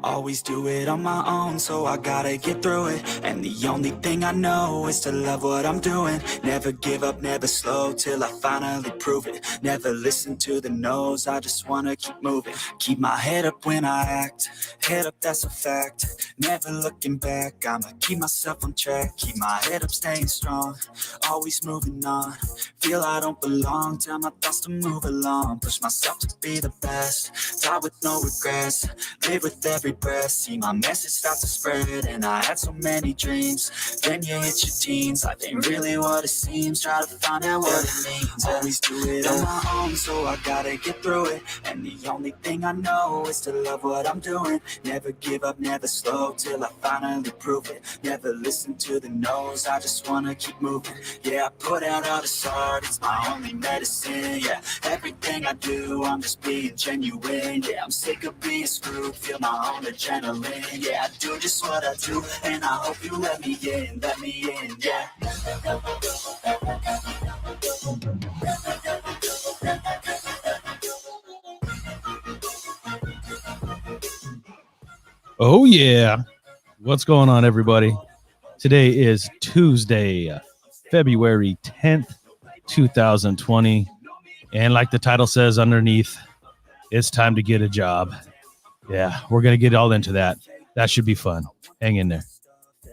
Always do it on my own, so I gotta get through it. And the only thing I know is to love what I'm doing. Never give up, never slow, till I finally prove it. Never listen to the no's, I just wanna keep moving. Keep my head up when I act, head up, that's a fact. Never looking back, I'ma keep myself on track. Keep my head up, staying strong, always moving on. Feel I don't belong, tell my thoughts to move along. Push myself to be the best, die with no regrets. Live with every breath, see my message start to spread. And I had so many dreams, then you hit your teens. Life ain't really what it seems, try to find out what it means. Always do it on my own, so I gotta get through it. And the only thing I know is to love what I'm doing. Never give up, never slow, till I finally prove it. Never listen to the no's, I just wanna keep moving. Yeah, I put out all this art, it's my only medicine. Yeah, everything I do, I'm just being genuine. Yeah, I'm sick of being screwed, feel my own adrenaline. Yeah, I do just what I do, and I hope you let me in, yeah. Oh yeah, what's going on, everybody? Today is Tuesday, February 10th, 2020, and like the title says underneath, it's time to get a job. Yeah, we're gonna get all into that. That should be fun. Hang in there.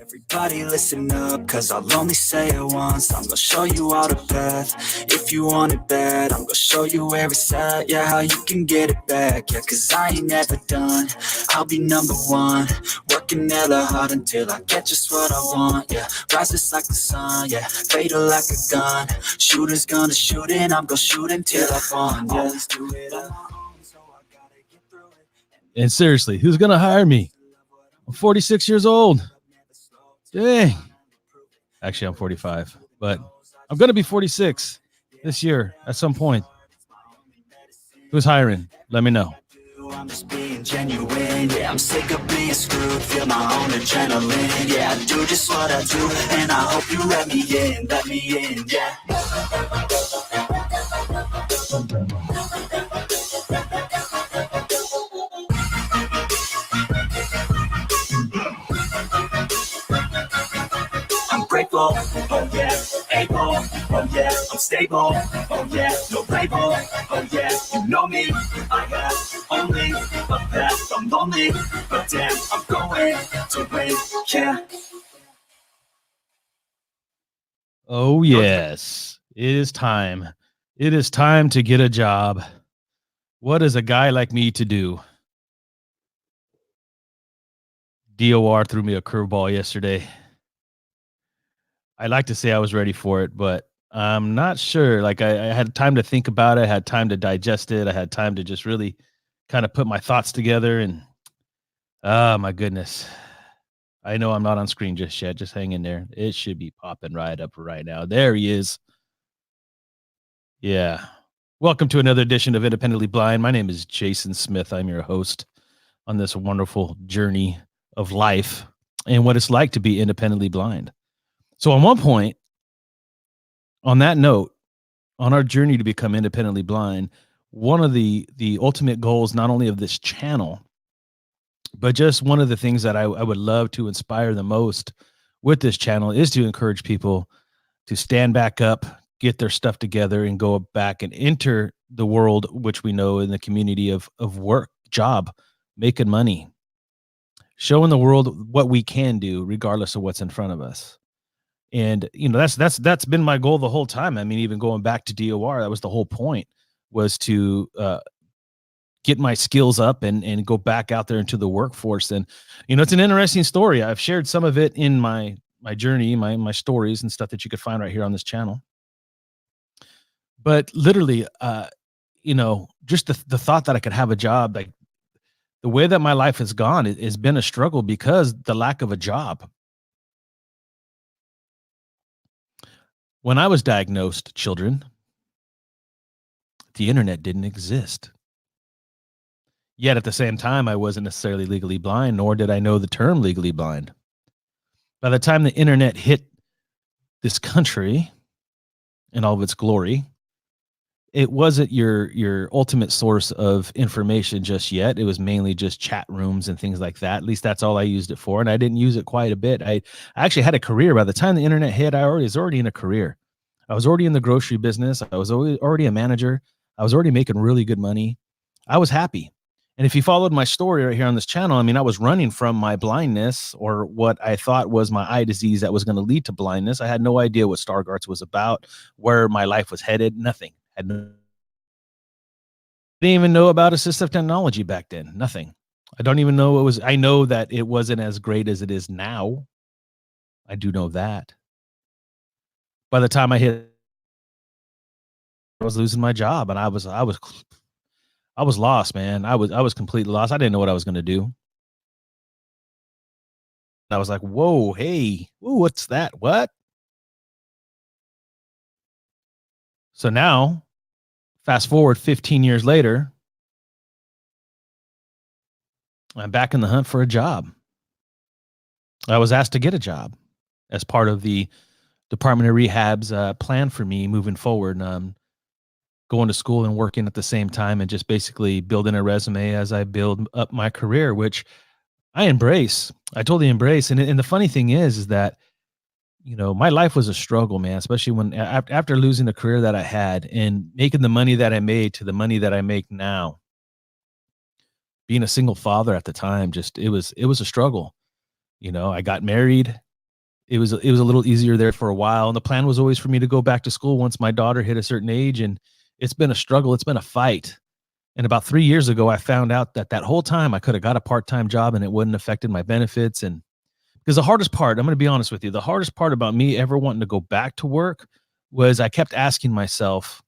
Everybody listen up, cause I'll only say it once. I'm gonna show you all the path, if you want it bad. I'm gonna show you where it's at, yeah, how you can get it back. Yeah, cause I ain't never done, I'll be number one. Working hella hard until I get just what I want. Yeah, rises like the sun, yeah, fatal like a gun. Shooter's gonna shoot and I'm gonna shoot until I won. Yeah, let's do it all. And seriously, who's gonna hire me? I'm 46 years old. Dang. Actually, I'm 45, but I'm going to be 46 this year at some point. Who's hiring? Let me know. I'm just being genuine. Yeah, I'm sick of being screwed, feel my own adrenaline. Yeah, I do just what I do, and I hope you let me in, yeah. Grateful, oh yeah, able, oh yeah, I'm stable, oh yeah, no label, oh yeah, you know me, I have only a path, I'm lonely, but damn, I'm going to win, yeah. Oh yes, it is time. It is time to get a job. What is a guy like me to do? DOR threw me a curveball yesterday. I like to say I was ready for it, but I'm not sure. Like I had time to think about it. I had time to digest it. I had time to just really kind of put my thoughts together. And my goodness, I know I'm not on screen just yet. Just hang in there. It should be popping right up right now. There he is. Yeah. Welcome to another edition of Independently Blind. My name is Jason Smith. I'm your host on this wonderful journey of life and what it's like to be independently blind. So on one point, on that note, on our journey to become independently blind, one of the ultimate goals, not only of this channel, but just one of the things that I would love to inspire the most with this channel is to encourage people to stand back up, get their stuff together, and go back and enter the world, which we know in the community of work, job, making money, showing the world what we can do regardless of what's in front of us. And, you know, that's been my goal the whole time. I mean, even going back to DOR, that was the whole point, was to get my skills up and go back out there into the workforce. And, you know, it's an interesting story. I've shared some of it in my journey, my stories and stuff that you could find right here on this channel. But literally, you know, just the thought that I could have a job, like the way that my life has gone, it has been a struggle because the lack of a job. When I was diagnosed, children, the internet didn't exist. Yet at the same time, I wasn't necessarily legally blind, nor did I know the term legally blind. By the time the internet hit this country in all of its glory, it wasn't your ultimate source of information just yet. It was mainly just chat rooms and things like that. At least that's all I used it for, and I didn't use it quite a bit. I actually had a career by the time the internet hit. I was already in a career. I was already in the grocery business. I was already a manager. I was already making really good money. I was happy. And if you followed my story right here on this channel, I mean, I was running from my blindness, or what I thought was my eye disease that was going to lead to blindness. I had no idea what Stargarts was about, where my life was headed. Nothing. Didn't even know about assistive technology back then. Nothing. I don't even know what was. I know that it wasn't as great as it is now. I do know that. By the time I was losing my job, and I was lost, man. I was completely lost. I didn't know what I was going to do. I was like, whoa, hey, ooh, what's that? What? So now, fast forward 15 years later, I'm back in the hunt for a job. I was asked to get a job as part of the Department of Rehab's plan for me moving forward. Going to school and working at the same time, and just basically building a resume as I build up my career, which I embrace. I totally embrace. And the funny thing is that, you know, my life was a struggle, man, especially when after losing the career that I had and making the money that I made to the money that I make now. Being a single father at the time, just it was a struggle. You know, I got married. It was a little easier there for a while, and the plan was always for me to go back to school once my daughter hit a certain age. And it's been a struggle. It's been a fight. And about 3 years ago, I found out that whole time I could have got a part-time job and it wouldn't affected my benefits. And because the hardest part, I'm going to be honest with you, the hardest part about me ever wanting to go back to work was I kept asking myself,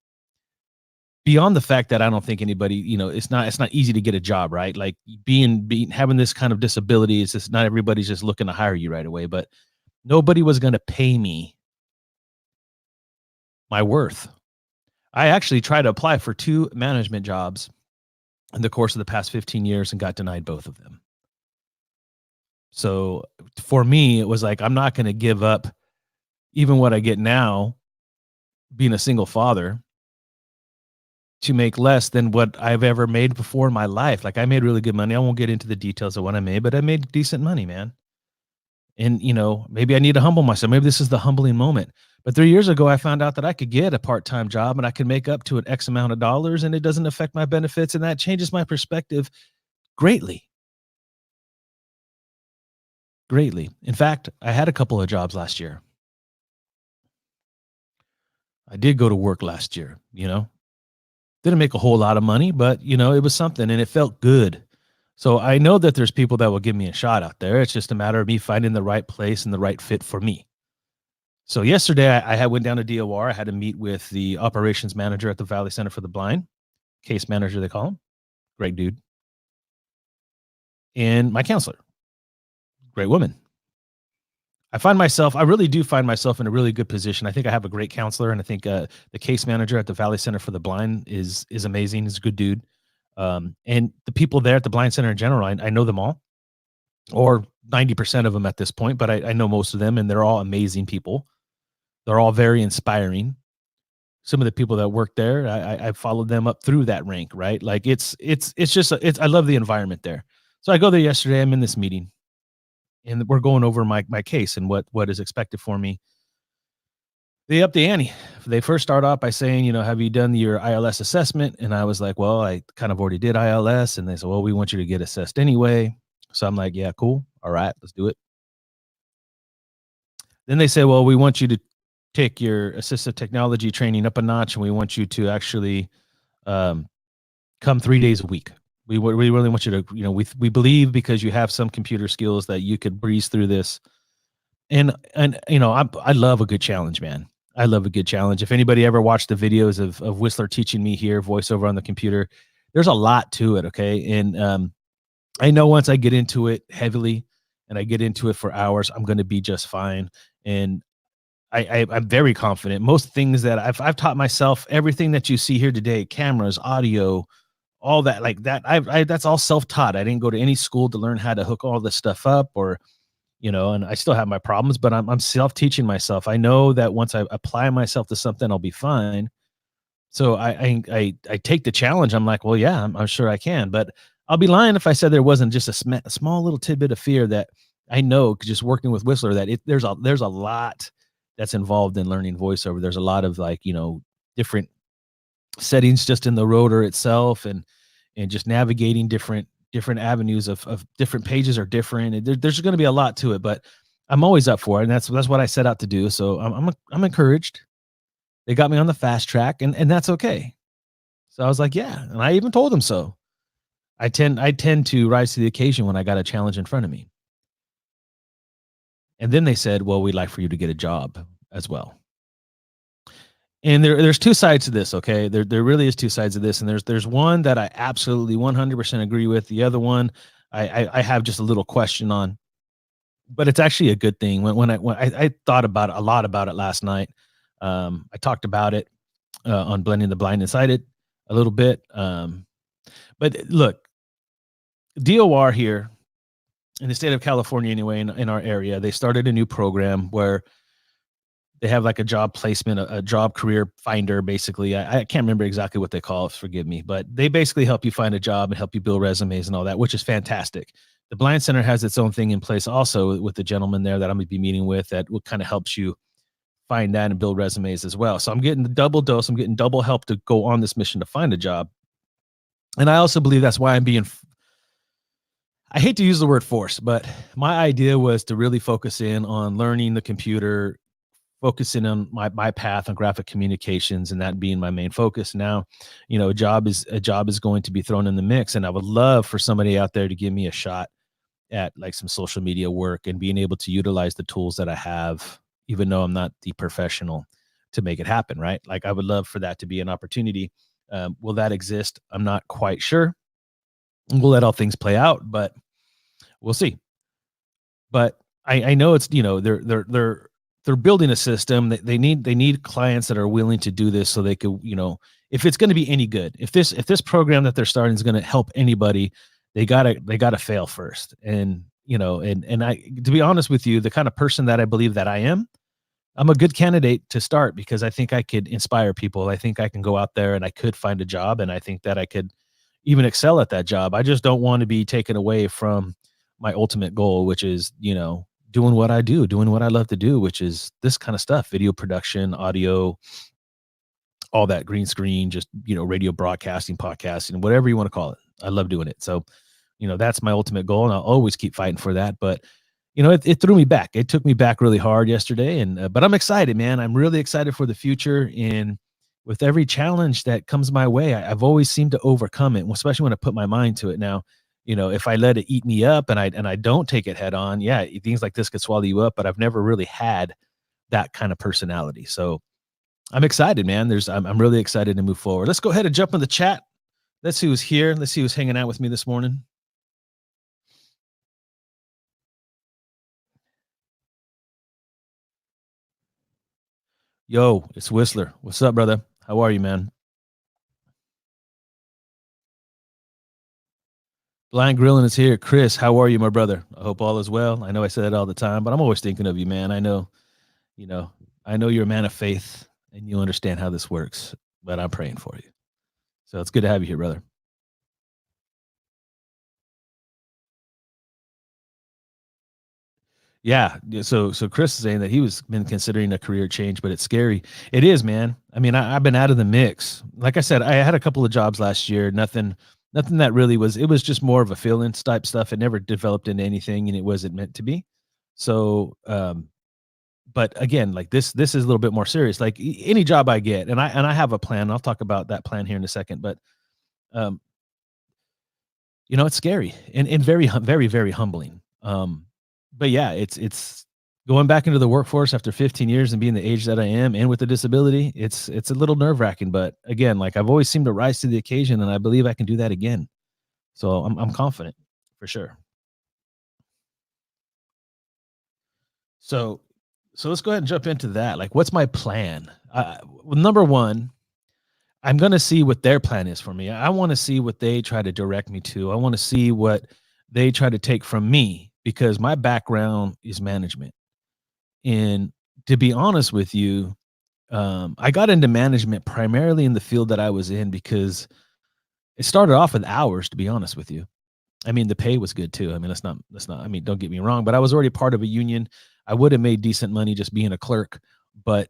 beyond the fact that I don't think anybody, you know, it's not easy to get a job, right? Like having this kind of disability, it's just not everybody's just looking to hire you right away, but nobody was going to pay me my worth. I actually tried to apply for 2 management jobs in the course of the past 15 years and got denied both of them. So for me, it was like, I'm not going to give up even what I get now, being a single father, to make less than what I've ever made before in my life. Like, I made really good money. I won't get into the details of what I made, but I made decent money, man. And, you know, maybe I need to humble myself. Maybe this is the humbling moment. But 3 years ago, I found out that I could get a part-time job and I can make up to an X amount of dollars, and it doesn't affect my benefits. And that changes my perspective greatly. Greatly. In fact, I had a couple of jobs last year. I did go to work last year, you know, didn't make a whole lot of money, but, you know, it was something and it felt good. So I know that there's people that will give me a shot out there. It's just a matter of me finding the right place and the right fit for me. So yesterday I went down to DOR. I had to meet with the operations manager at the Valley Center for the Blind, case manager, they call him. Great dude. And my counselor, great woman. I really do find myself in a really good position. I think I have a great counselor, and I think the case manager at the Valley Center for the Blind is amazing. He's a good dude. And the people there at the Blind Center in general, I know them all, or 90% of them at this point, but I know most of them, and they're all amazing people. They're all very inspiring. Some of the people that work there, I followed them up through that rank, right? Like it's just, I love the environment there. So I go there yesterday, I'm in this meeting, and we're going over my case and what is expected for me. They up the ante. They first start off by saying, you know, have you done your ILS assessment? And I was like, well, I kind of already did ILS. And they said, well, we want you to get assessed anyway. So I'm like, yeah, cool. All right, let's do it. Then they say, well, we want you to take your assistive technology training up a notch, and we want you to actually come 3 days a week. We really want you to, you know, we believe because you have some computer skills that you could breeze through this. And you know, I love a good challenge, man. I love a good challenge. If anybody ever watched the videos of Whistler teaching me here, voiceover on the computer, there's a lot to it. Okay. And I know once I get into it heavily and I get into it for hours, I'm going to be just fine. And I'm very confident. Most things that I've taught myself, everything that you see here today, cameras, audio, all that, like that, that's all self-taught. I didn't go to any school to learn how to hook all this stuff up, or, you know, and I still have my problems, but I'm self-teaching myself. I know that once I apply myself to something, I'll be fine. So I take the challenge. I'm like, well, yeah, I'm sure I can, but I'll be lying if I said there wasn't just a small little tidbit of fear that I know just working with Whistler that there's a lot that's involved in learning voiceover. There's a lot of like, different settings just in the rotor itself and just navigating different avenues of different pages are different. And there's going to be a lot to it, but I'm always up for it. And that's what I set out to do. So I'm encouraged. They got me on the fast track and that's okay. So I was like, yeah. And I even told them so. I tend to rise to the occasion when I got a challenge in front of me. And then they said, well, we'd like for you to get a job as well. And there's two sides to this, okay? There really is two sides of this, and there's one that I absolutely 100% agree with. The other one, I have just a little question on, but it's actually a good thing. When I thought about it, a lot about it last night. I talked about it on Blending the Blind and Sighted a little bit. But look, DOR here in the state of California, anyway, in our area, they started a new program where they have like a job placement, a job career finder, basically. I can't remember exactly what they call it, forgive me, but they basically help you find a job and help you build resumes and all that, which is fantastic. The Blind Center has its own thing in place also with the gentleman there that I'm going to be meeting with that will kind of helps you find that and build resumes as well. So I'm getting the double dose. I'm getting double help to go on this mission to find a job. And I also believe that's why I hate to use the word force, but my idea was to really focus in on learning the computer, focusing on my path on graphic communications, and that being my main focus. Now, a job is going to be thrown in the mix, and I would love for somebody out there to give me a shot at like some social media work and being able to utilize the tools that I have, even though I'm not the professional, to make it happen. Right? Like I would love for that to be an opportunity. Will that exist? I'm not quite sure. We'll let all things play out, but we'll see. But I know it's they're building a system that they need clients that are willing to do this so they could, if it's going to be any good, if this program that they're starting is going to help anybody, they gotta fail first. And I, to be honest with you, the kind of person that I believe that I'm a good candidate to start because I think I could inspire people. I think I can go out there and I could find a job, and I think that I could even excel at that job. I just don't want to be taken away from my ultimate goal, which is, doing what I do, doing what I love to do, which is this kind of stuff, video production, audio, all that, green screen, just, radio broadcasting, podcasting, whatever you want to call it. I love doing it. So, that's my ultimate goal, and I'll always keep fighting for that. But, it threw me back. It took me back really hard yesterday. And, but I'm excited, man. I'm really excited for the future. And with every challenge that comes my way, I've always seemed to overcome it, especially when I put my mind to it. Now, if I let it eat me up and I don't take it head on, yeah, things like this could swallow you up, but I've never really had that kind of personality. So I'm excited, man. I'm really excited to move forward. Let's go ahead and jump in the chat. Let's see who's here. Let's see who's hanging out with me this morning. Yo, it's Whistler. What's up, brother? How are you, man? Blind Grilling is here. Chris, how are you, my brother? I hope all is well. I know I say that all the time, but I'm always thinking of you, man. You know, I know you're a man of faith and you understand how this works, but I'm praying for you. So it's good to have you here, brother. Yeah. So Chris is saying that he was been considering a career change, but it's scary. It is, man. I mean, I've been out of the mix. Like I said, I had a couple of jobs last year. Nothing that really was. It was just more of a fill-in type stuff. It never developed into anything, and it wasn't meant to be. So, but again, like this is a little bit more serious. Like any job I get, and I have a plan. I'll talk about that plan here in a second. But um, it's scary and very very very humbling. But yeah, it's going back into the workforce after 15 years and being the age that I am and with the disability. It's a little nerve wracking, but again, like I've always seemed to rise to the occasion, and I believe I can do that again. So I'm confident for sure. So let's go ahead and jump into that. Like, what's my plan? Well, number one, I'm going to see what their plan is for me. I want to see what they try to direct me to. I want to see what they try to take from me because my background is management. And to be honest with you, I got into management primarily in the field that I was in because it started off with hours, to be honest with you. I mean, the pay was good too. I mean, I mean, don't get me wrong, but I was already part of a union. I would have made decent money just being a clerk, but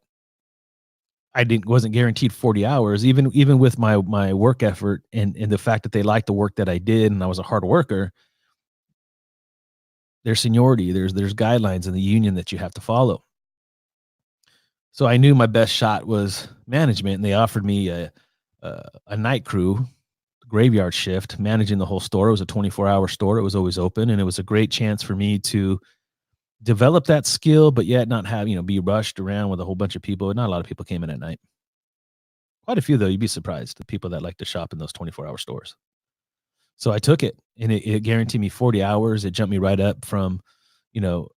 I didn't wasn't guaranteed 40 hours, even with my work effort and the fact that they liked the work that I did and I was a hard worker. There's seniority, there's guidelines in the union that you have to follow. So I knew my best shot was management, and they offered me a night crew, graveyard shift, managing the whole store. It was a 24-hour store. It was always open, and it was a great chance for me to develop that skill, but yet not have, be rushed around with a whole bunch of people. Not a lot of people came in at night. Quite a few, though. You'd be surprised, the people that like to shop in those 24-hour stores. So I took it, and it guaranteed me 40 hours. It jumped me right up from, you know,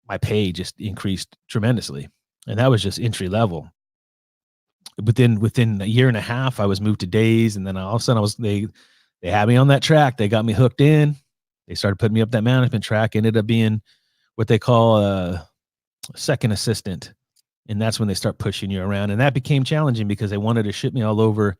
my pay just increased tremendously. And that was just entry level. Within a year and a half, I was moved to days, and then all of a sudden they had me on that track. They got me hooked in. They started putting me up that management track. Ended up being what they call a second assistant, and that's when they start pushing you around. And that became challenging because they wanted to ship me all over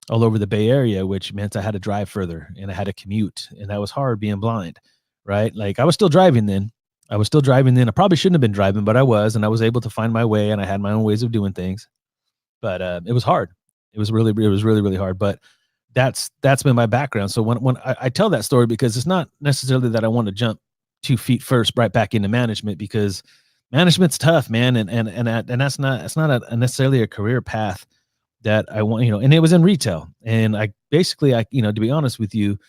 the Bay Area, which meant I had to drive further and I had to commute, and that was hard being blind, right? Like I was still driving then. I probably shouldn't have been driving, but I was, and I was able to find my way, and I had my own ways of doing things. But it was hard. It was really, really hard. But that's been my background. So when I tell that story, because it's not necessarily that I want to jump 2 feet first right back into management, because management's tough, man, and that's not necessarily a career path that I want, and it was in retail. And I basically, to be honest with you,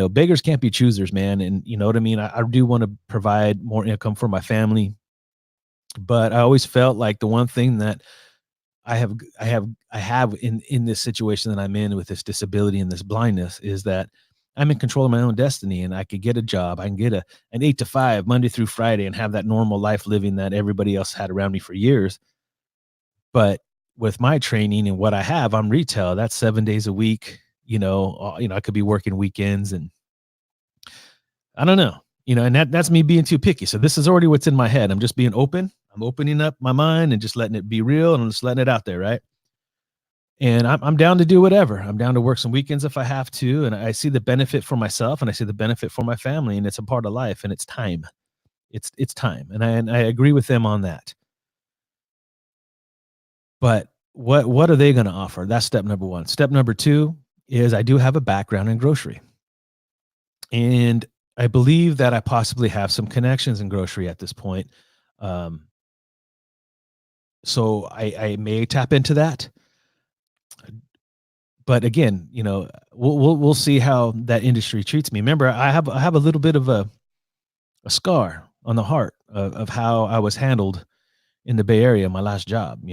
beggars can't be choosers, man. And you know what I mean? I do want to provide more income for my family, but I always felt like the one thing that I have in this situation that I'm in with this disability and this blindness is that I'm in control of my own destiny, and I could get a job. I can get an 8 to 5 Monday through Friday and have that normal life living that everybody else had around me for years. But with my training and what I have, I'm retail. That's 7 days a week. I could be working weekends, and I don't know, and that's me being too picky. So this is already what's in my head. I'm just being open. I'm opening up my mind and just letting it be real, and I'm just letting it out there. Right. And I'm down to do whatever. I'm down to work some weekends if I have to. And I see the benefit for myself, and I see the benefit for my family, and it's a part of life, and it's time. It's time. And I agree with them on that. But what are they going to offer? That's step number one. Step number two is I do have a background in grocery. And I believe that I possibly have some connections in grocery at this point. So I may tap into that. But again, we'll see how that industry treats me. Remember, I have a little bit of a scar on the heart of how I was handled in the Bay Area, my last job.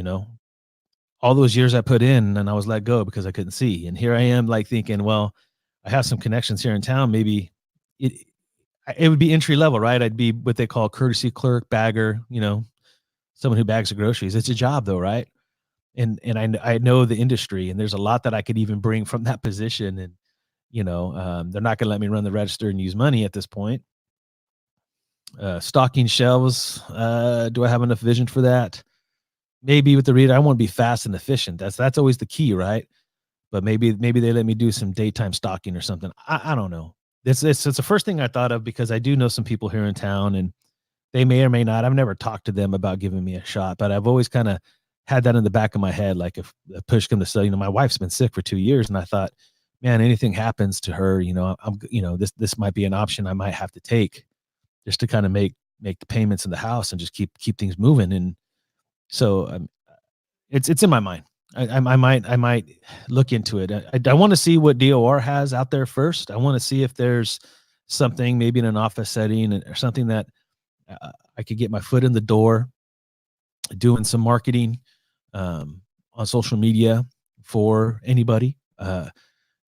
All those years I put in, and I was let go because I couldn't see. And here I am, like thinking, well, I have some connections here in town. Maybe it would be entry level, right? I'd be what they call courtesy clerk, bagger. Someone who bags the groceries. It's a job, though, right? And I know the industry, and there's a lot that I could even bring from that position. And they're not going to let me run the register and use money at this point. Stocking shelves. Do I have enough vision for that? Maybe with the reader, I want to be fast and efficient. That's always the key, right? But maybe they let me do some daytime stocking or something. I don't know. It's the first thing I thought of, because I do know some people here in town, and they may or may not. I've never talked to them about giving me a shot, but I've always kind of had that in the back of my head. Like if a push comes to shove, my wife's been sick for 2 years, and I thought, man, anything happens to her, this might be an option I might have to take just to kind of make the payments in the house and just keep things moving. And so it's in my mind. I might look into it. I want to see what DOR has out there first. I want to see if there's something maybe in an office setting or something that I could get my foot in the door, doing some marketing on social media for anybody,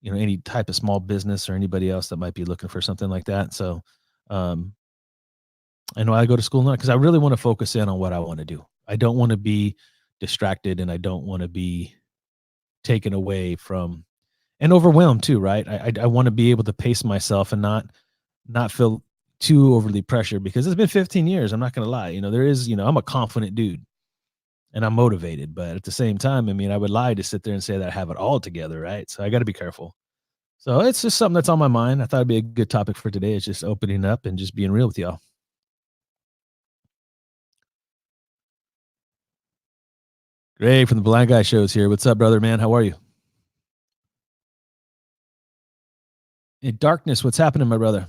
any type of small business or anybody else that might be looking for something like that. So I know I go to school now because I really want to focus in on what I want to do. I don't want to be distracted, and I don't want to be taken away from and overwhelmed too, right? I want to be able to pace myself and not feel too overly pressured, because it's been 15 years. I'm not going to lie. There is, I'm a confident dude. and I'm motivated. But at the same time, I mean, I would lie to sit there and say that I have it all together, right? So I got to be careful. So it's just something that's on my mind. I thought it'd be a good topic for today. It's just opening up and just being real with y'all. Greg from the Blind Guy Shows here. What's up, brother, man? How are you? In darkness, what's happening, my brother?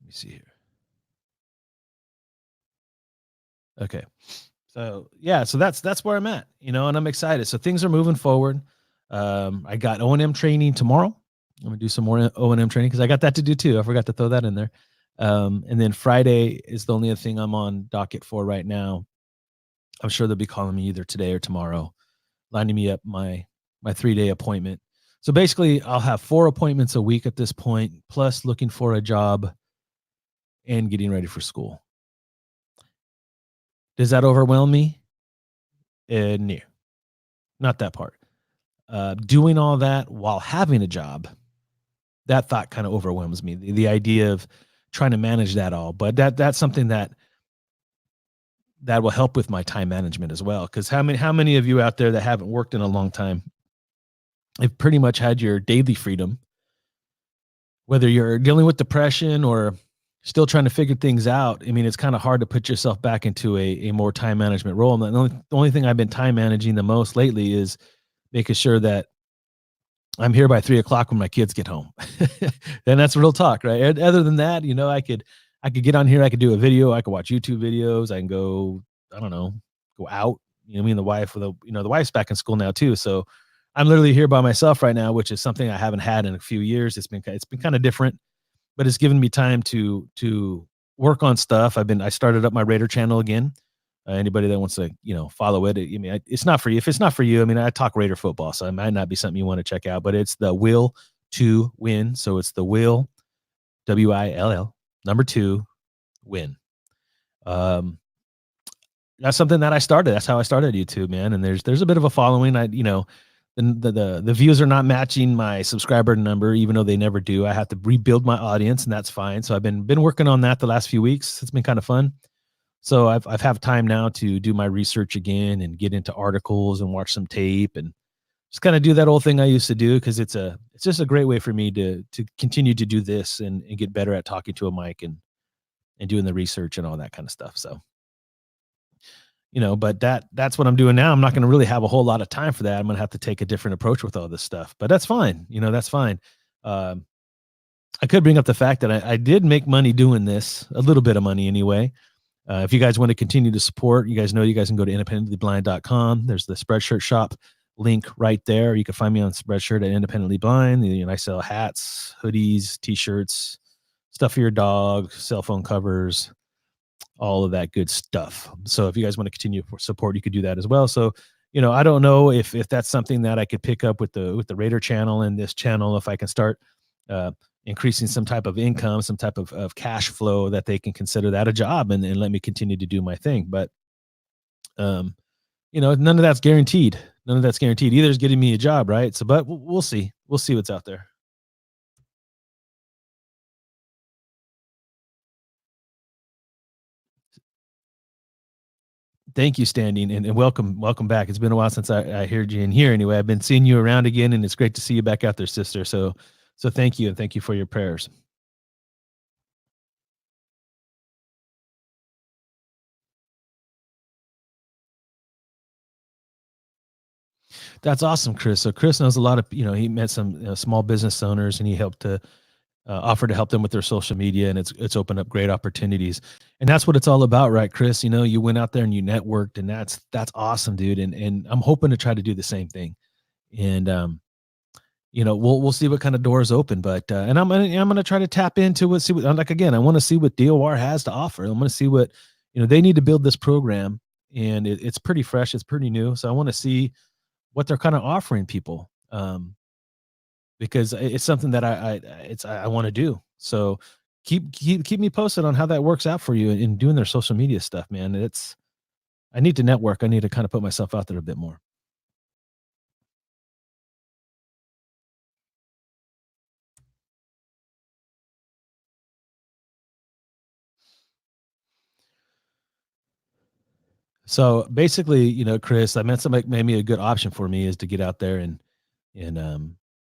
Let me see here. Okay. So yeah, so that's where I'm at, and I'm excited. So things are moving forward. I got O&M training tomorrow. I'm gonna do some more O&M training because I got that to do too. I forgot to throw that in there. And then Friday is the only other thing I'm on docket for right now. I'm sure they'll be calling me either today or tomorrow, lining me up my 3-day appointment. So basically, I'll have 4 appointments a week at this point, plus looking for a job and getting ready for school. Does that overwhelm me? No, not that part. Doing all that while having a job, that thought kind of overwhelms me. The idea of trying to manage that all, but that's something that will help with my time management as well. Because how many of you out there that haven't worked in a long time have pretty much had your daily freedom, whether you're dealing with depression or still trying to figure things out. I mean, it's kind of hard to put yourself back into a more time management role. And the only thing I've been time managing the most lately is making sure that I'm here by 3 o'clock when my kids get home. And that's real talk, right? Other than that, I could get on here, I could do a video, I could watch YouTube videos, I can go, I don't know, go out. Me and the wife, the wife's back in school now too. So I'm literally here by myself right now, which is something I haven't had in a few years. It's been kind of different, but it's given me time to work on stuff. I started up my Raider channel again. Anybody that wants to, follow it, it's not for you. If it's not for you, I mean, I talk Raider football, so it might not be something you want to check out. But it's the Will to Win, so it's the Will, WILL, number 2, win. Um, that's something that I started. That's how I started YouTube, man. And there's a bit of a following. The views are not matching my subscriber number, even though they never do. I have to rebuild my audience, and that's fine. So I've been working on that the last few weeks. It's been kind of fun. So I've have time now to do my research again and get into articles and watch some tape and just kind of do that old thing I used to do because it's just a great way for me to continue to do this and get better at talking to a mic and doing the research and all that kind of stuff. So but that's what I'm doing now. I'm not going to really have a whole lot of time for that. I'm going to have to take a different approach with all this stuff, but that's fine. That's fine. Um, I could bring up the fact that I did make money doing this, a little bit of money anyway. If you guys want to continue to support, you guys can go to independentlyblind.com. There's the Spreadshirt shop link right there. You can find me on Spreadshirt at Independently Blind. I sell hats, hoodies, t-shirts, stuff for your dog, cell phone covers, all of that good stuff. So if you guys want to continue to support, you could do that as well. So, I don't know if that's something that I could pick up with the Raider channel and this channel, if I can start increasing some type of income, some type of cash flow that they can consider that a job and let me continue to do my thing. But, none of that's guaranteed. None of that's guaranteed. Either is getting me a job, right? So, but we'll see. We'll see what's out there. Thank you, Standing, and welcome back. It's been a while since I heard you in here. Anyway, I've been seeing you around again, and it's great to see you back out there, sister. So thank you, and thank you for your prayers. That's awesome, Chris. So Chris knows a lot of, he met some small business owners, and he helped to offer to help them with their social media, and it's opened up great opportunities. And that's what it's all about, right, Chris? You went out there and you networked, and that's awesome, dude. And I'm hoping to try to do the same thing. And we'll see what kind of doors open, but and I'm gonna try to tap into like again, I want to see what DOR has to offer. I'm gonna see what they need to build this program, and it's pretty fresh, it's pretty new, so I want to see what they're kind of offering people, because it's something that I want to do. So keep me posted on how that works out for you in doing their social media stuff, man. I need to network. I need to kind of put myself out there a bit more. So basically, Chris, I meant something maybe a good option for me is to get out there and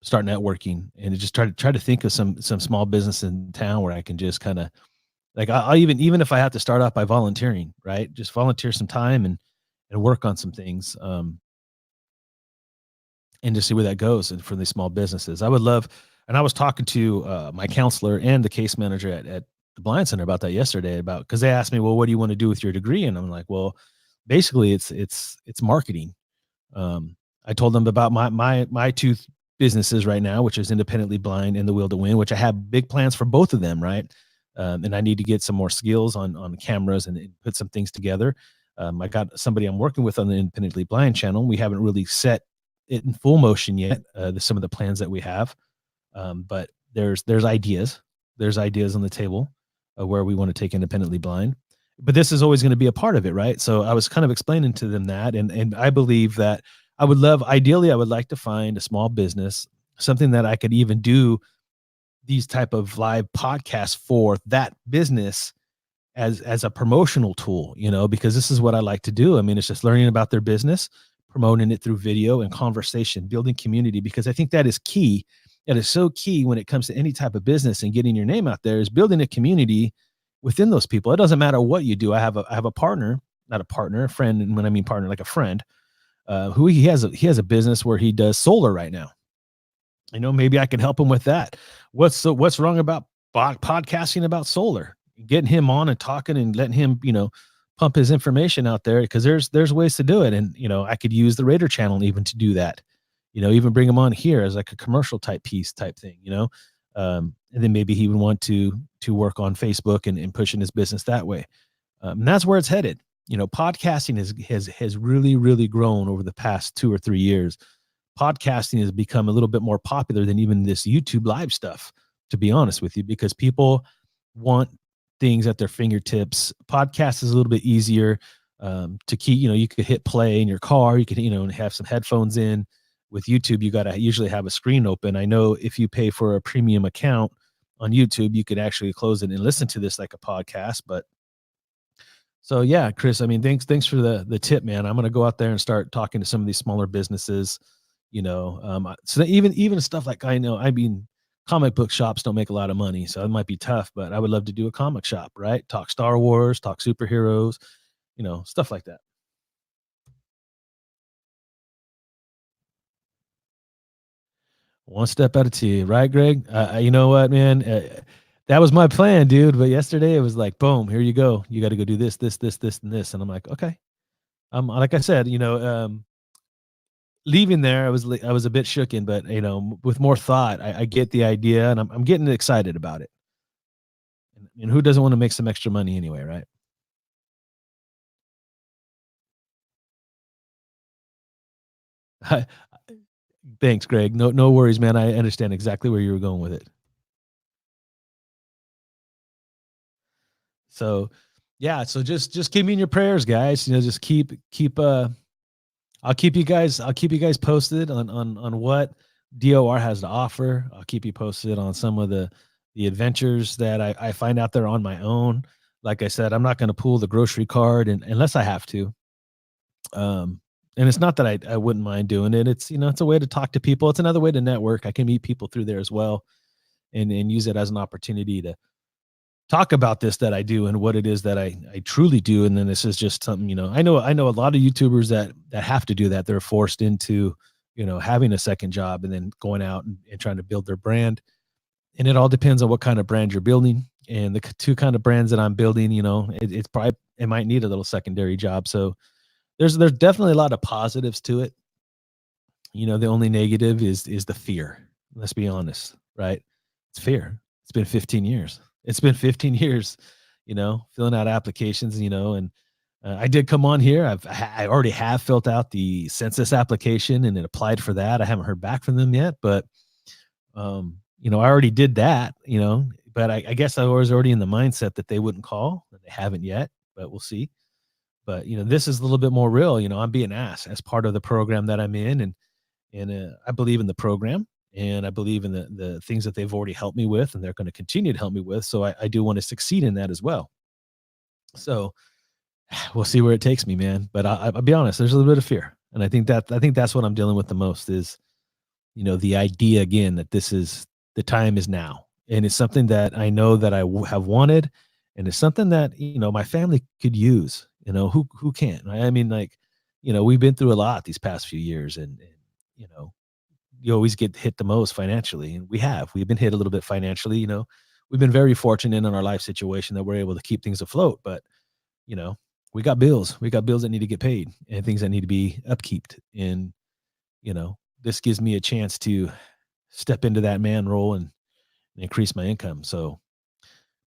start networking and to just try to think of some small business in town where I can just kind of like I even if I have to start off by volunteering, right? Just volunteer some time and work on some things, and just see where that goes and for these small businesses. I would love, and I was talking to my counselor and the case manager at the Blind Center about that yesterday about because they asked me, well, what do you want to do with your degree? And I'm like, well, basically it's marketing. I told them about my two businesses right now, which is Independently Blind and The Will to Win, which I have big plans for both of them, right? And I need to get some more skills on cameras and put some things together. I got somebody I'm working with on the Independently Blind channel. We haven't really set it in full motion yet. Some of the plans that we have, but there's ideas. There's ideas on the table where we want to take Independently Blind, but this is always going to be a part of it, right? So I was kind of explaining to them that, and I believe that ideally, I would like to find a small business, something that I could even do these type of live podcasts for that business as a promotional tool, because this is what I like to do. I mean, it's just learning about their business, promoting it through video and conversation, building community, because I think that is key. That is so key when it comes to any type of business and getting your name out there is building a community within those people. It doesn't matter what you do. I have a partner, not a partner, a friend. And when I mean partner, like a friend, who he has a business where he does solar right now. Maybe I can help him with that. What's wrong about podcasting about solar? Getting him on and talking and letting him, pump his information out there, because there's ways to do it. And, I could use the Raider channel even to do that, even bring him on here as like a commercial type piece type thing, and then maybe he would want to work on Facebook and pushing his business that way. And that's where it's headed. Podcasting has really, really grown over the past 2 or 3 years. Podcasting has become a little bit more popular than even this YouTube live stuff, to be honest with you, because people want things at their fingertips. Podcast is a little bit easier to keep. You could hit play in your car. You could, have some headphones in. With YouTube, you got to usually have a screen open. I know if you pay for a premium account on YouTube, you could actually close it and listen to this like a podcast. But so yeah, Chris, I mean, thanks for the tip, man. I'm going to go out there and start talking to some of these smaller businesses, so even stuff like, comic book shops don't make a lot of money, so it might be tough, but I would love to do a comic shop, right? Talk Star Wars, talk superheroes, stuff like that. One step at a time, right, Greg? You know what, man? That was my plan, dude. But yesterday it was like, boom, here you go. You got to go do this, this, this, this, and this. And I'm like, okay. Like I said, leaving there, I was a bit shooken, but with more thought, I get the idea, and I'm getting excited about it. And who doesn't want to make some extra money anyway, right? Thanks, Greg. No worries, man. I understand exactly where you were going with it. So, yeah. So just keep me in your prayers, guys. Just keep. I'll keep you guys posted on what DOR has to offer. I'll keep you posted on some of the adventures that I find out there on my own. Like I said, I'm not going to pull the grocery card unless I have to. And it's not that I wouldn't mind doing it. It's, it's a way to talk to people. It's another way to network. I can meet people through there as well, and use it as an opportunity to talk about this that I do and what it is that I truly do. And then this is just something, I know a lot of YouTubers that have to do that. They're forced into, having a second job and then going out and trying to build their brand. And it all depends on what kind of brand you're building. And the two kind of brands that I'm building, it might need a little secondary job. So there's definitely a lot of positives to it. The only negative is the fear. Let's be honest, right? It's fear. It's been 15 years. It's been 15 years, filling out applications, and I did come on here. I already have filled out the census application and it applied for that. I haven't heard back from them yet, but, I already did that, but I guess I was already in the mindset that they wouldn't call, and they haven't yet, but we'll see. But, this is a little bit more real. I'm being asked as part of the program that I'm in, and I believe in the program. And I believe in the things that they've already helped me with, and they're going to continue to help me with. So I do want to succeed in that as well. So we'll see where it takes me, man. But I'll be honest, there's a little bit of fear, and I think that's what I'm dealing with the most is, the idea again that this is the time is now, and it's something that I know that have wanted, and it's something that my family could use. Who can't? Right? I mean, like, we've been through a lot these past few years, and you know, you always get hit the most financially, and we've been hit a little bit financially. We've been very fortunate in our life situation that we're able to keep things afloat, but you know, we got bills that need to get paid and things that need to be upkeeped. And, this gives me a chance to step into that man role and increase my income. So,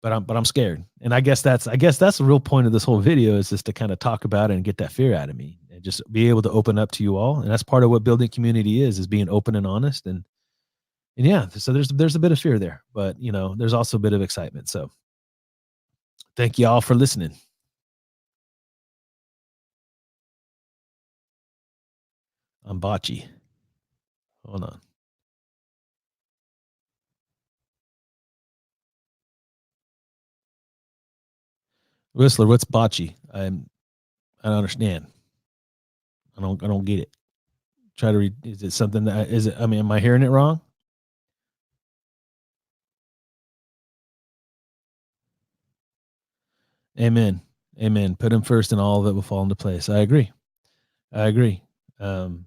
but I'm scared. And I guess that's the real point of this whole video is just to kind of talk about it and get that fear out of me and just be able to open up to you all. And that's part of what building community is being open and honest. And yeah, so there's a bit of fear there, but there's also a bit of excitement. So thank you all for listening. I'm Bocce. Hold on. Whistler, what's bocce? I don't understand. I don't get it. Try to read. Is it something that is it? I mean, am I hearing it wrong? Amen. Amen. Put him first, and all of it will fall into place. I agree. I agree. Um,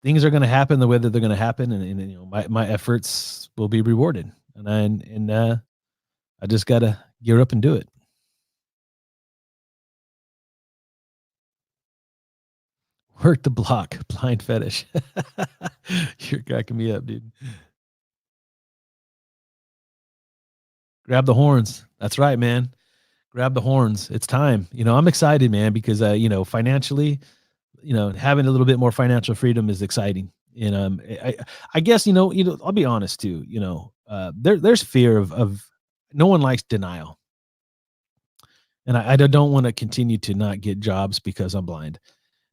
Things are going to happen the way that they're going to happen, and my efforts will be rewarded. I just gotta gear up and do it. Work the block. Blind fetish. You're cracking me up, dude. Grab the horns. That's right, man. Grab the horns. It's time. I'm excited, man, because financially, having a little bit more financial freedom is exciting. And I guess I'll be honest too. There's fear of no one likes denial, and I don't want to continue to not get jobs because I'm blind.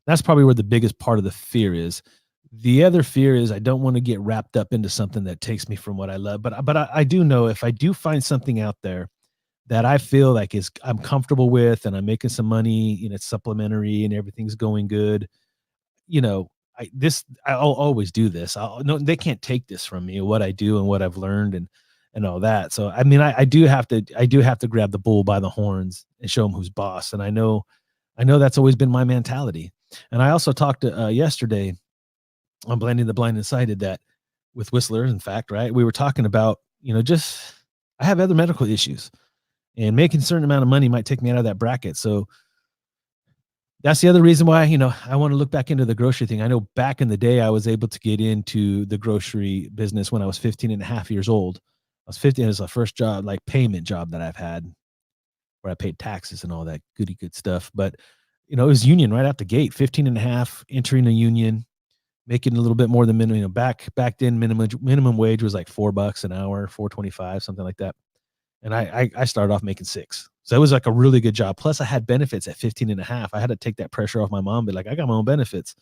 That's probably where the biggest part of the fear is. The other fear is I don't want to get wrapped up into something that takes me from what I love. But I do know if I do find something out there that I feel like is I'm comfortable with and I'm making some money, it's supplementary and everything's going good, you know, I'll always do this. No, they can't take this from me, what I do and what I've learned and all that. So I mean, I do have to grab the bull by the horns and show him who's boss. And I know that's always been my mentality. And I also talked to yesterday on Blending the Blind and Sighted that with Whistler, in fact, right? We were talking about, just I have other medical issues and making a certain amount of money might take me out of that bracket. So that's the other reason why, I want to look back into the grocery thing. I know back in the day, I was able to get into the grocery business when I was 15 and a half years old. I was 15. It was the first job, like payment job that I've had where I paid taxes and all that goody good stuff. But, it was union right out the gate, 15 and a half, entering a union, making a little bit more than minimum, back then minimum wage was like $4 an hour, 4.25, something like that. And I started off making 6. So it was like a really good job. Plus I had benefits at 15 and a half. I had to take that pressure off my mom, but like, I got my own benefits,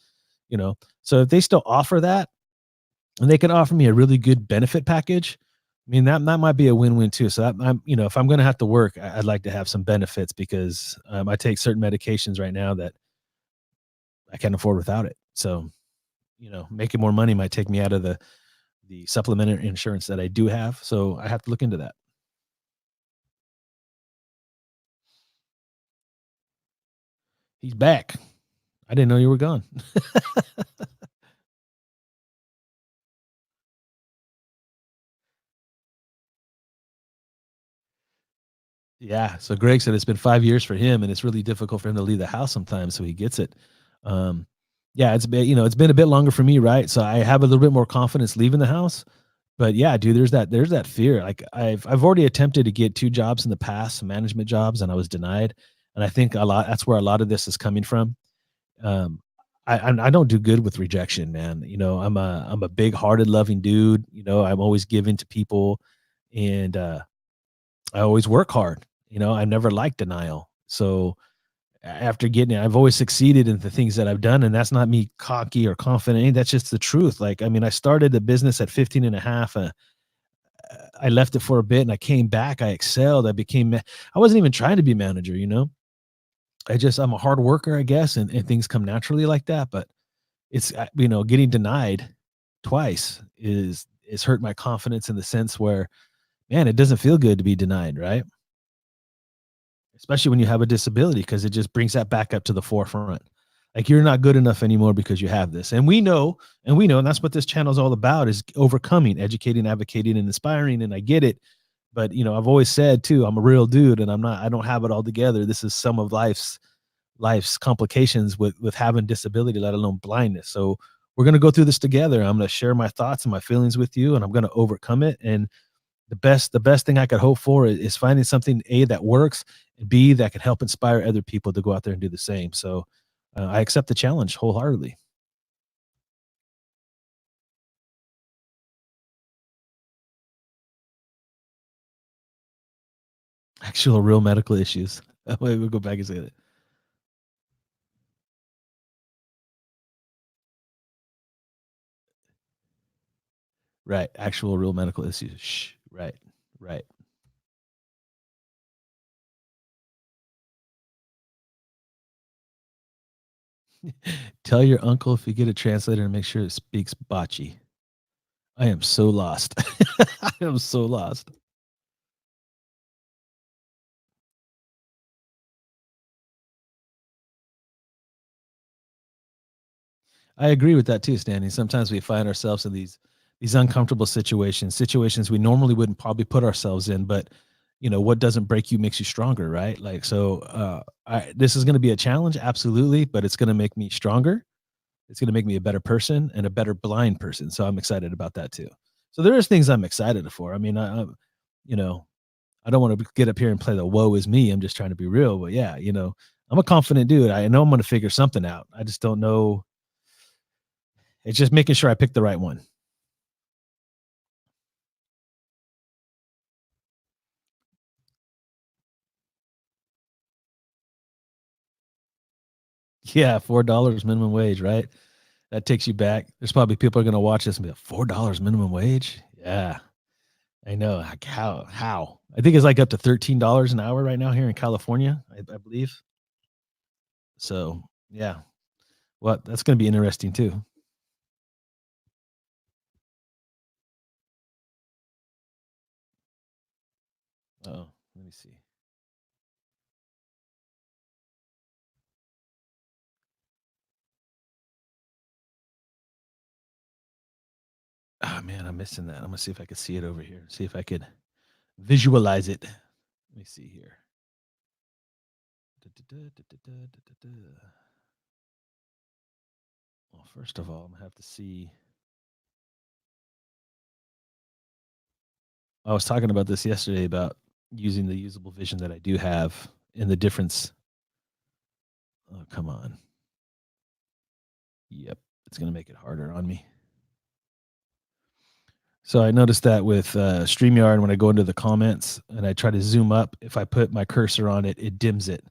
So if they still offer that and they can offer me a really good benefit package, I mean, that might be a win-win too. So I'm, if I'm going to have to work, I'd like to have some benefits because I take certain medications right now that I can't afford without it. So, making more money might take me out of the supplementary insurance that I do have. So I have to look into that. He's back. I didn't know you were gone. Yeah. So Greg said it's been 5 years for him, and it's really difficult for him to leave the house sometimes. So he gets it. Um, yeah, it's been a bit longer for me, right? So I have a little bit more confidence leaving the house. But yeah, dude, there's that fear. Like I've already attempted to get 2 jobs in the past, some management jobs, and I was denied. And I think that's where a lot of this is coming from. Um, I don't do good with rejection, man. I'm a big hearted, loving dude. I'm always giving to people, and I always work hard. I never liked denial. So after getting it, I've always succeeded in the things that I've done. And that's not me cocky or confident. That's just the truth. Like, I mean, I started the business at 15 and a half. I left it for a bit and I came back. I excelled. I wasn't even trying to be manager, I'm a hard worker, I guess, and things come naturally like that. But it's, getting denied twice is hurt my confidence in the sense where, man, it doesn't feel good to be denied, right? Especially when you have a disability, because it just brings that back up to the forefront. Like, you're not good enough anymore because you have this. And that's what this channel is all about, is overcoming, educating, advocating, and inspiring. And I get it. But I've always said too, I'm a real dude and I don't have it all together. This is some of life's complications with having disability, let alone blindness. So we're going to go through this together. I'm going to share my thoughts and my feelings with you, and I'm going to overcome it. And the best thing I could hope for is finding something, A, that works, and B, that can help inspire other people to go out there and do the same. So I accept the challenge wholeheartedly. Actual real medical issues. Wait, we'll go back and say that. Right. Actual real medical issues. Shh. Right. Right. Tell your uncle if you get a translator and make sure it speaks Bocce. I am so lost. I am so lost. I agree with that too, Stanley. Sometimes we find ourselves in these uncomfortable situations we normally wouldn't probably put ourselves in, but what doesn't break you makes you stronger, right? Like, so this is going to be a challenge, absolutely, but it's going to make me stronger. It's going to make me a better person and a better blind person. So I'm excited about that too. So there is things I'm excited for. I mean, you know, I don't want to get up here and play the woe is me. I'm just trying to be real. But yeah, I'm a confident dude. I know I'm going to figure something out. I just don't know. It's just making sure I pick the right one. Yeah, $4 minimum wage, right? That takes you back. There's probably people are going to watch this and be like, $4 minimum wage. Yeah, I know. Like, how? I think it's like up to $13 an hour right now here in California, I believe. So yeah, well, that's going to be interesting too. Oh, let me see. Oh man, I'm missing that. I'm gonna see if I could see it over here. See if I could visualize it. Let me see here. Well, first of all, I'm gonna have to see. I was talking about this yesterday about using the usable vision that I do have and the difference. Oh, come on. Yep, it's gonna make it harder on me. So I noticed that with StreamYard, when I go into the comments and I try to zoom up, if I put my cursor on it, it dims it.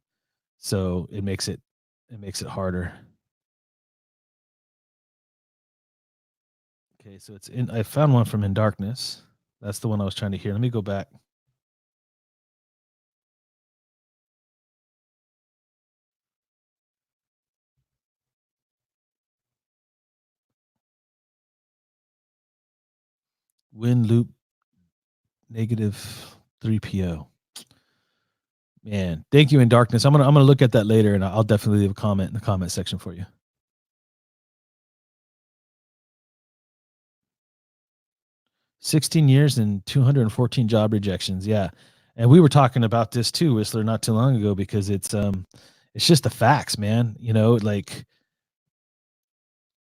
So it makes it harder. Okay, so I found one from In Darkness. That's the one I was trying to hear. Let me go back. Win loop negative 3PO. Man, thank you, In Darkness. I'm gonna look at that later, and I'll definitely leave a comment in the comment section for you. 16 years and 214 job rejections. Yeah. And we were talking about this too, Whistler, not too long ago, because it's just the facts, man. Like,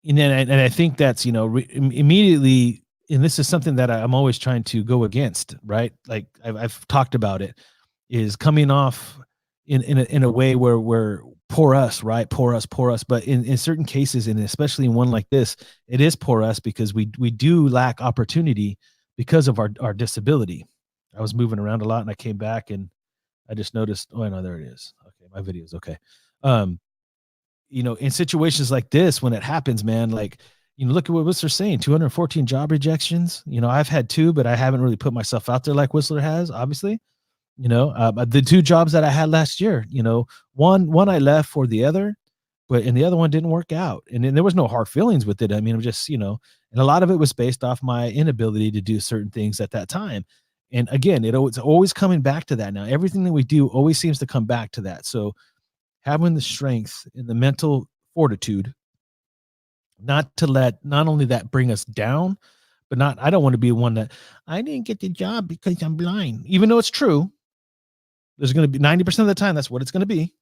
and I think that's, immediately, and this is something that I'm always trying to go against, right? Like, I've talked about it, is coming off in a way where we're poor us, right? Poor us. But in certain cases, and especially in one like this, it is poor us because we do lack opportunity because of our disability. I was moving around a lot and I came back and I just noticed, oh no, there it is. Okay, my video is okay. Um, in situations like this, when it happens, man, like, look at what Whistler's saying, 214 job rejections. I've had two, but I haven't really put myself out there like Whistler has, obviously. The two jobs that I had last year, one I left for the other, and the other one didn't work out. And then there was no hard feelings with it. I mean, it was just, and a lot of it was based off my inability to do certain things at that time. And again, it's always coming back to that now. Everything that we do always seems to come back to that. So having the strength and the mental fortitude not to let not only that bring us down, but I don't want to be one that I didn't get the job because I'm blind. Even though it's true, there's going to be 90% of the time that's what it's going to be.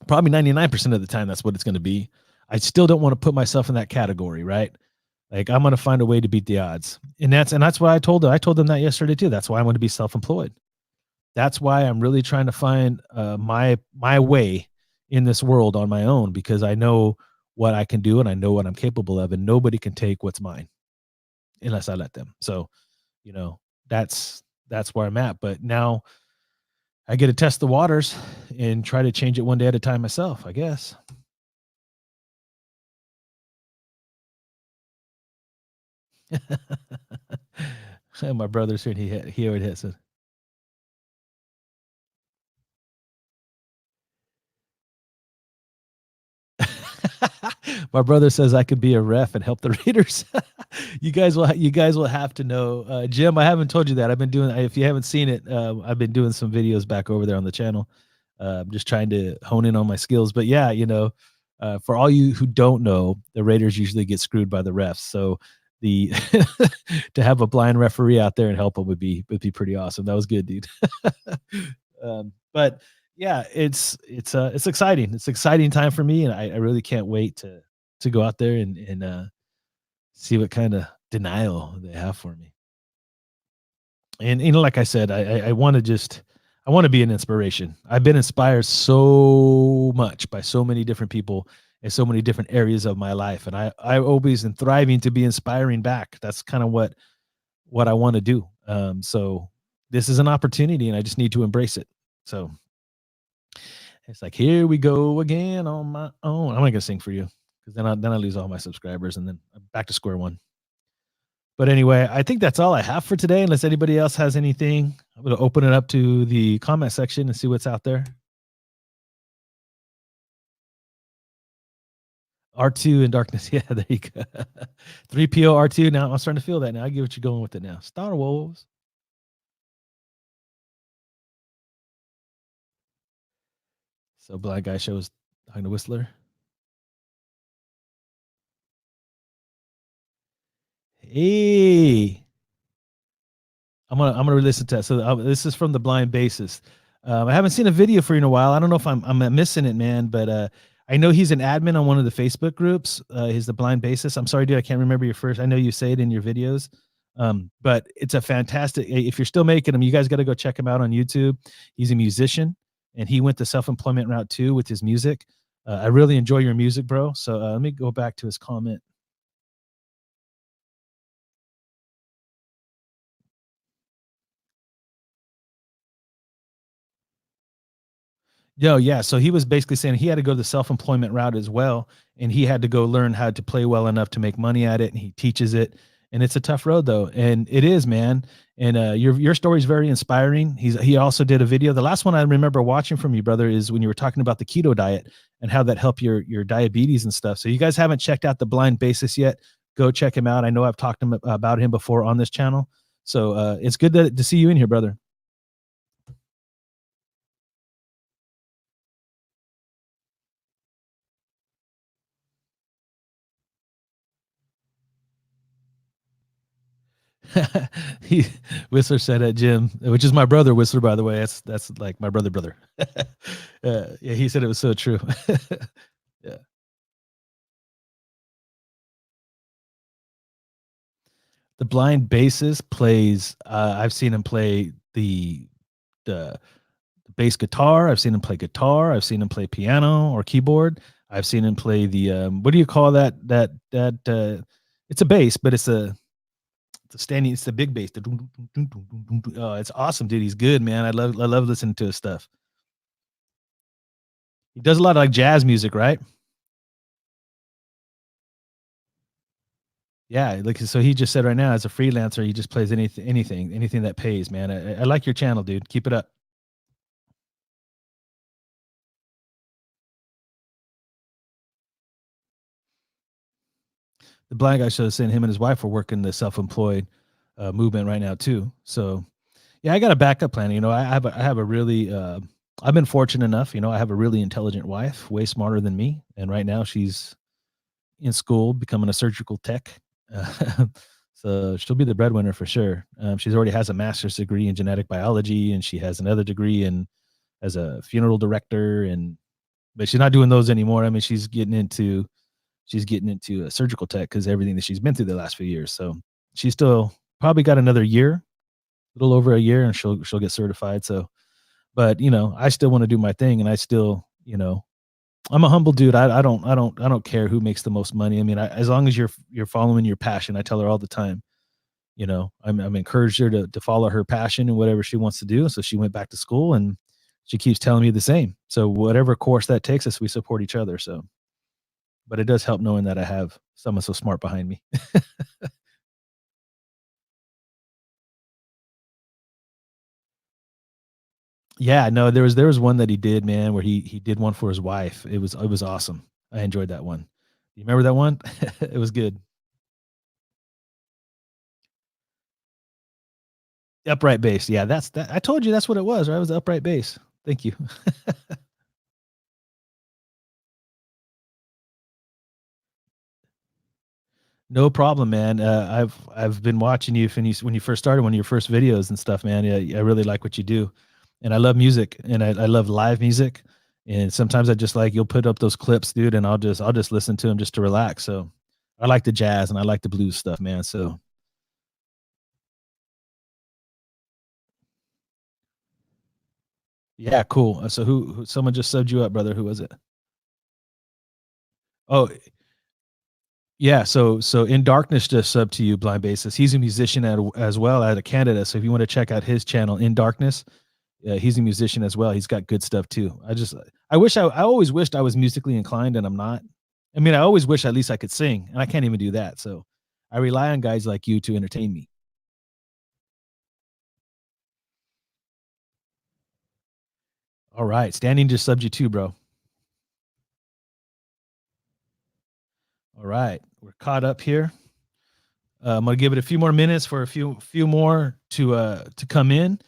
Probably 99% of the time that's what it's going to be. I still don't want to put myself in that category, right? Like I'm going to find a way to beat the odds. And that's why I told them. I told them that yesterday too. That's why I want to be self-employed. That's why I'm really trying to find my way in this world on my own, because I know what I can do and I know what I'm capable of, and nobody can take what's mine unless I let them. So, you know, that's where I'm at. But now I get to test the waters and try to change it one day at a time myself, I guess. My brother's here and he already has it. My brother says I could be a ref and help the Raiders. You guys will have to know, Jim. I haven't told you that I've been doing. If you haven't seen it, I've been doing some videos back over there on the channel. I'm just trying to hone in on my skills. But yeah, for all you who don't know, the Raiders usually get screwed by the refs. So the to have a blind referee out there and help them would be pretty awesome. That was good, dude. But yeah, it's exciting. It's an exciting time for me, and I really can't wait to go out there and see what kind of denial they have for me. And like I said, I want to I want to be an inspiration. I've been inspired so much by so many different people in so many different areas of my life, and I always am thriving to be inspiring back. That's kind of what I want to do. So this is an opportunity, and I just need to embrace it. So it's like, here we go again on my own. I'm not gonna sing for you because then I lose all my subscribers, and then I'm back to square one. But anyway, I think that's all I have for today. Unless anybody else has anything, I'm gonna open it up to the comment section and see what's out there. R2 in darkness. Yeah, there you go. 3PO R2. Now I'm starting to feel that now. I get what you're going with it now. Star Wars. So Black Guy shows talking to Whistler. Hey, I'm gonna listen to that. So this is from the Blind Bassist. I haven't seen a video for you in a while. I don't know if I'm missing it, man. But I know he's an admin on one of the Facebook groups. He's the Blind Bassist. I'm sorry, dude. I can't remember your first. I know you say it in your videos. But it's a fantastic. If you're still making them, you guys got to go check him out on YouTube. He's a musician, and he went the self-employment route too with his music. I really enjoy your music, bro. So let me go back to his comment. Yo, yeah. So he was basically saying he had to go the self-employment route as well, and he had to go learn how to play well enough to make money at it. And he teaches it, and it's a tough road though, and it is, man. And your story is very inspiring. He also did a video. The last one I remember watching from you, brother, is when you were talking about the keto diet and how that helped your diabetes and stuff. So you guys haven't checked out the Blind Bassist yet, go check him out. I know I've talked about him before on this channel, so it's good to see you in here, brother. he Whistler said at Jim, which is my brother Whistler, by the way. That's like my brother. Yeah, he said it was so true. Yeah, the Blind Bassist plays. I've seen him play the bass guitar. I've seen him play guitar. I've seen him play piano or keyboard. I've seen him play the what do you call that? It's a bass, but it's the big bass. Oh, it's awesome, dude. He's good, man. I love listening to his stuff. He does a lot of like jazz music, right? Yeah, like so he just said right now as a freelancer, he just plays anything that pays, man. I like your channel, dude. Keep it up. The blind guy show saying him and his wife are working the self-employed movement right now too. So yeah, I got a backup plan. You know, I have a really I've been fortunate enough. You know, I have a really intelligent wife, way smarter than me, and right now she's in school becoming a surgical tech. Uh, so she'll be the breadwinner for sure. She's already has a master's degree in genetic biology, and she has another degree in as a funeral director. And but she's not doing those anymore. I mean, she's getting into a surgical tech because everything that she's been through the last few years. So she's still probably got another year, a little over a year, and she'll get certified. So, but you know, I still want to do my thing, and I still, you know, I'm a humble dude. I don't care who makes the most money. I mean, as long as you're following your passion, I tell her all the time. You know, I'm encouraged her to follow her passion and whatever she wants to do. So she went back to school, and she keeps telling me the same. So whatever course that takes us, we support each other. So, but it does help knowing that I have someone so smart behind me. Yeah, no, there was one that he did, man, where he did one for his wife. It was awesome. I enjoyed that one. You remember that one? It was good. Upright bass. Yeah, that's that. I told you that's what it was, right? It was upright bass. Thank you. No problem, man. I've been watching you when you first started one of your first videos and stuff, man. Yeah, I really like what you do, and I love music, and I love live music. And sometimes I just like you'll put up those clips, dude, and I'll just listen to them just to relax. So I like the jazz and I like the blues stuff, man. So yeah, cool. So who someone just subbed you up, brother? Who was it? Oh, yeah. So in darkness just sub to you, blind basis. He's a musician as well out of Canada. So if you want to check out his channel, in darkness, he's a musician as well. He's got good stuff too. I always wished I was musically inclined, and I'm not. I mean, I always wish at least I could sing, and I can't even do that. So I rely on guys like you to entertain me. All right, standing just subbed you too, bro. All right, we're caught up here. I'm gonna give it a few more minutes for a few more to come in,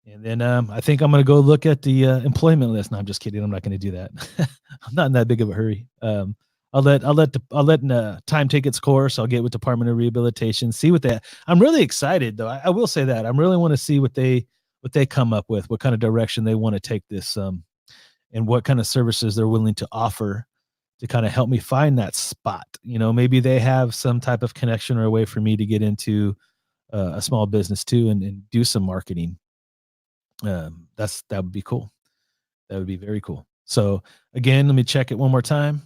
and then I think I'm gonna go look at the employment list. No, I'm just kidding. I'm not gonna do that. I'm not in that big of a hurry. I'll let time take its course. I'll get with Department of Rehabilitation. See what they. I'm really excited though. I will say that I really want to see what they come up with, what kind of direction they want to take this, and what kind of services they're willing to offer to kind of help me find that spot. You know, maybe they have some type of connection or a way for me to get into a small business too, and do some marketing. That would be cool. That would be very cool. So again, let me check it one more time.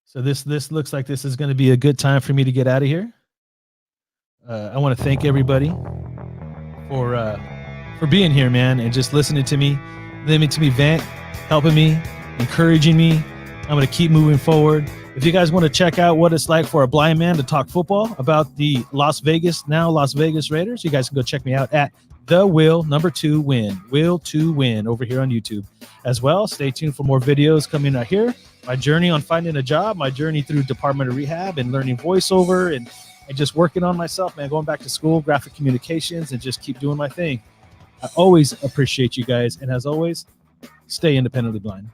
So this looks like this is going to be a good time for me to get out of here. I want to thank everybody for being here, man, and just listening to me, vent, helping me, encouraging me. I'm going to keep moving forward. If you guys want to check out what it's like for a blind man to talk football about the Las Vegas Raiders, you guys can go check me out at the Will 2 Win over here on YouTube as well. Stay tuned for more videos coming out here. My journey on finding a job, my journey through Department of Rehab and learning voiceover and just working on myself, man, going back to school, graphic communications, and just keep doing my thing. I always appreciate you guys. And as always, stay independently blind.